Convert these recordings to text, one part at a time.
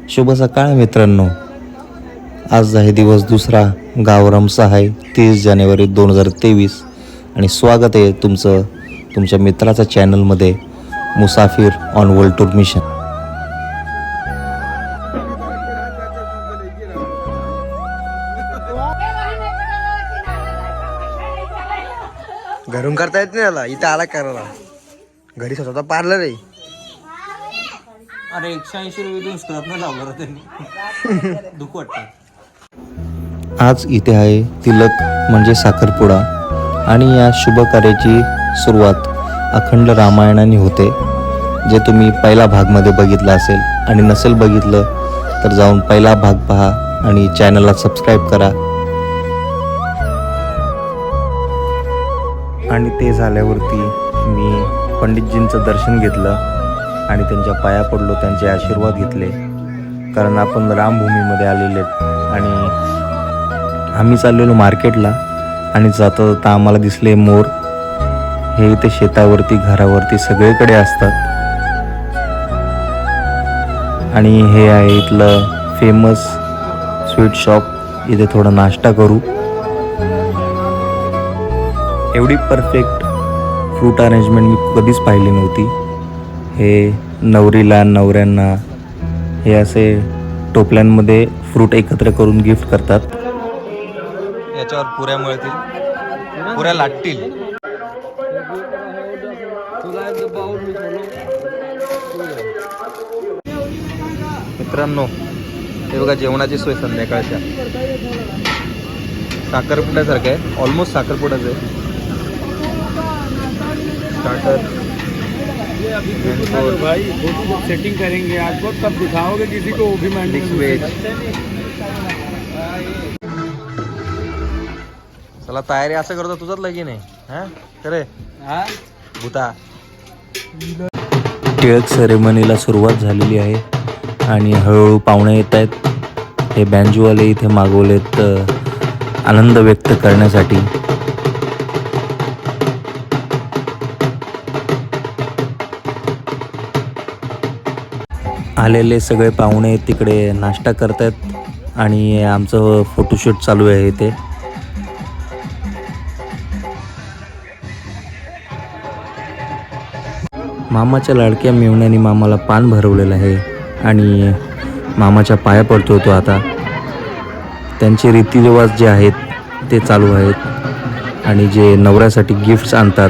शुभ सकाळ मित्रांनो. आज आहे दिवस दुसरा, गाव रमसा आहे, 30 जानेवारी 2023 आणि स्वागत आहे तुमचं तुमच्या मित्राच्या चॅनलमध्ये मुसाफिर ऑन वर्ल्ड टूर मिशन. घरून करता येत नाही याला, इथं आला करायला. घरी स्वतः पार्लर आहे. अरे 180 रुपये देऊन स्क्रब नाही लावला त्यांनी. दुःख वाटतं. आज इथे आहे तिलक म्हणजे साखरपुडा आणि या शुभ कार्याची सुरुवात अखंड रामायणाने होते, जे तुम्ही पहिला भागमध्ये बघितला असेल आणि नसेल बघितलं तर जाऊन पहिला भाग पहा आणि चॅनलला सबस्क्राईब करा. आणि ते झाल्यावरती मी पंडितजींचं दर्शन घेतलं आणि त्यांच्या पाया पडलो, त्यांचे आशीर्वाद घेतले. कारण आपण रामभूमीमध्ये आलेले आणि आम्ही चाललेलो मार्केटला आणि जाता जाता आम्हाला दिसले मोर. हे इथे शेतावरती घरावरती सगळीकडे असतात आणि हे आहे इथलं फेमस स्वीट शॉप. इथे थोडा नाश्ता करू. एवढी परफेक्ट फ्रूट अरेंजमेंट मी कधीच पाहिली नव्हती. हे नवरीला नवऱ्यांना हे असे टोपल्यांमध्ये फ्रूट एकत्र करून गिफ्ट करतात. याच्यावर पुऱ्या मिळतील, पुऱ्या लाटतील. मित्रांनो, हे बघा जेवणाची सोय संध्याकाळच्या. साखरपुड्यासारखं आहे, ऑलमोस्ट साखरपुडाच आहे. स्टार्टर भाई सेटिंग करेंगे आपको, तब दिखाओगे किसी को, वो भी मिक्स वेज. चला तयारी असं करतो, तुझंच लगीन आहे हा खरे भूता. टिळक सेरेमनीला सुरुवात झालेली आहे आणि हळूहळू पाहुणे येत आहेत. हे बँजूवाले इथे मागवलेत आनंद व्यक्त करण्यासाठी. आलेले सगळे पाहुणे तिकडे नाश्ता करतात आणि आमचं फोटोशूट चालू आहे इथे. मामाच्या लाडक्या मेवण्याने मामाला पान भरवलेलं आहे आणि मामाच्या पाया पडतो होतो. आता त्यांचे रीतिरिवाज जे आहेत ते चालू आहेत आणि जे नवऱ्यासाठी गिफ्ट्स आणतात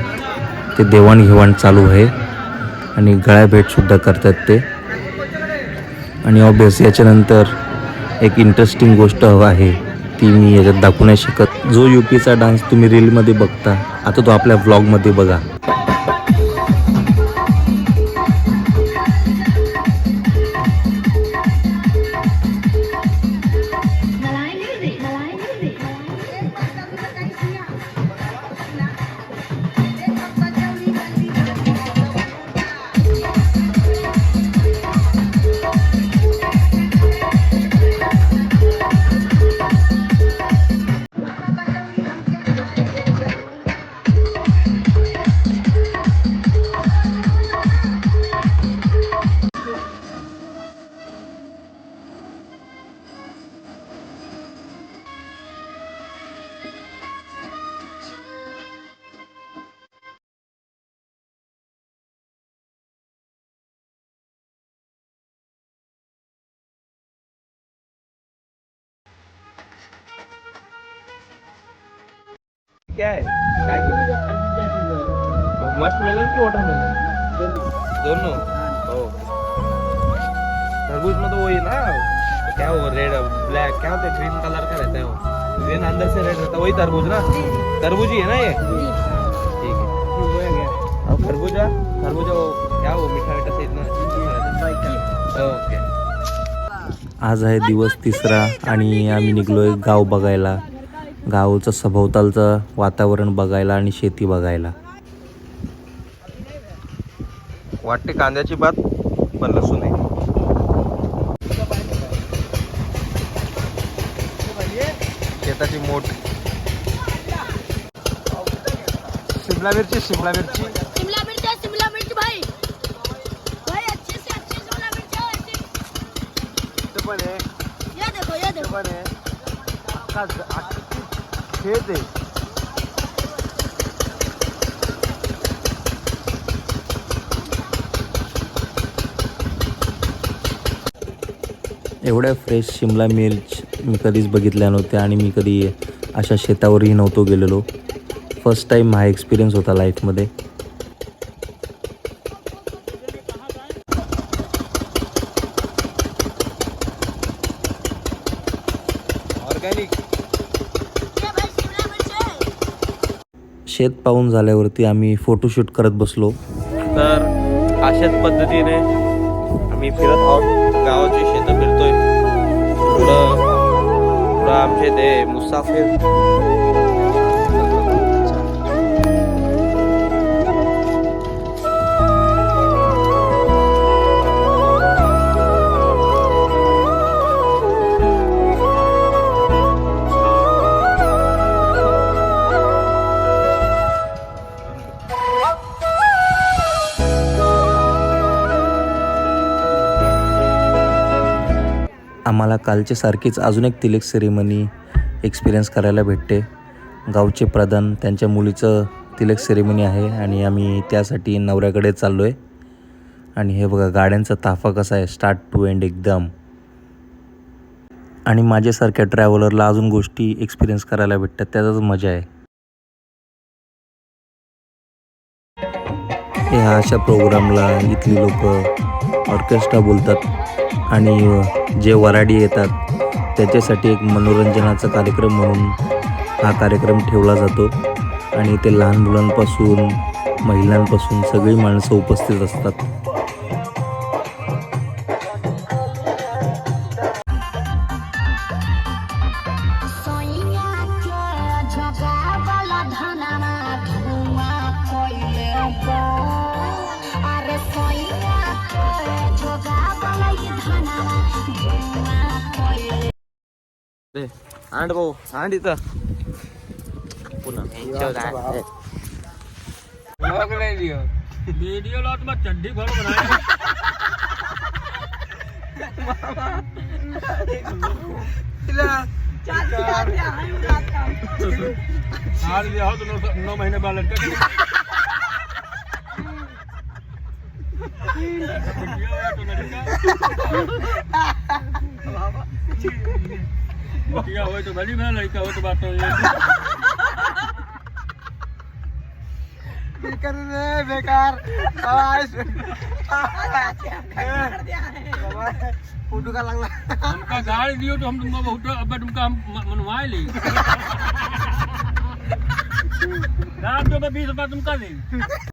ते देवाणघेवाण चालू आहे आणि गळ्याभेटसुद्धा करतात ते. आणि ऑब्वियस याच्यानंतर एक इंटरेस्टिंग गोष्ट हवा आहे, ती मी याच्यात दाखवू नाही शकत. जो UPचा डान्स तुम्ही रीलमध्ये बघता, आता तो आपल्या व्लॉगमध्ये बघा. क्या है मस्त मेलन की वाटरमेलन दोनों. हो तरबूज में तो वही ना, क्या वो रेड ब्लैक क्या होता है, ग्रीन कलर का रहता है वो, ग्रीन अंदर से रेड रहता है, वही तरबूज ना. तरबूज ही है ना ये. ठीक है. अब खरबूजा खरबूजा वो क्या वो मीठा मीठा से इतना. ओके. आज आहे दिवस तिसरा आणि आम्ही निघलोय गाव बघायला, गावचं सभोवतालचं वातावरण बघायला आणि शेती बघायला. वाटते कांद्याची बात पण लसूण आहे. शेताची मोठ. शिमला मिरची शिमला मिरची शिमला मिर्च भाई अच्छे से शिमला मिर्च. पण आहे ये देखो पण आहे का खेळ आहे. एवढ्या फ्रेश शिमला मिर्च मी कधीच बघितल्या नव्हत्या आणि मी कधी अशा शेतावरही नव्हतो गेलेलो. फर्स्ट टाईम हा एक्सपिरियन्स होता लाईफमध्ये. ऑर्गॅनिक ये भाई शिमला मिर्च है. शेत पाहून झाल्यावरती आम्ही फोटोशूट करत बसलो. तर अशाच पद्धतीने आम्ही फिरत आहोत. गावाची शेतं फिरतोय. पुढं आमचे ते मुसाफिर आम्हाला कालच्या सारखीच अजून एक तिलक सेरेमनी एक्सपिरियन्स करायला भेटते. गावचे प्रधान त्यांच्या मुलीचं तिलक सेरेमनी आहे आणि आम्ही त्यासाठी नवऱ्याकडे चाललो आहे. आणि हे बघा गाड्यांचा ताफा कसा आहे, स्टार्ट टू एंड एकदम. आणि माझ्यासारख्या ट्रॅव्हलरला अजून गोष्टी एक्सपिरियन्स करायला भेटतात, त्याचाच मजा आहे. ह्या अशा प्रोग्रामला इथली लोक ऑर्केस्ट्रा बोलतात आणि जे वराडी येतात त्याच्यासाठी एक मनोरंजनाचा कार्यक्रम म्हणून हा कार्यक्रम ठेवला जातो. आणि ते लहान मुलांपासून महिलांपासून सगळी माणसं उपस्थित असतात. आंड भाऊ आंड इथं पुन्हा वीडियो लॉट में चड्डी भर बनाया हार दिया हो तो 9 महीने बाद लड़का हो तो भली में लड़का हो तो बात बेकार फोटो का लागला. हमका गाड़ी दियो तो हम तुमको बहुत अब तुमका हम मनवाए ले गाड़ी तो 20 रुपया तुमका दे.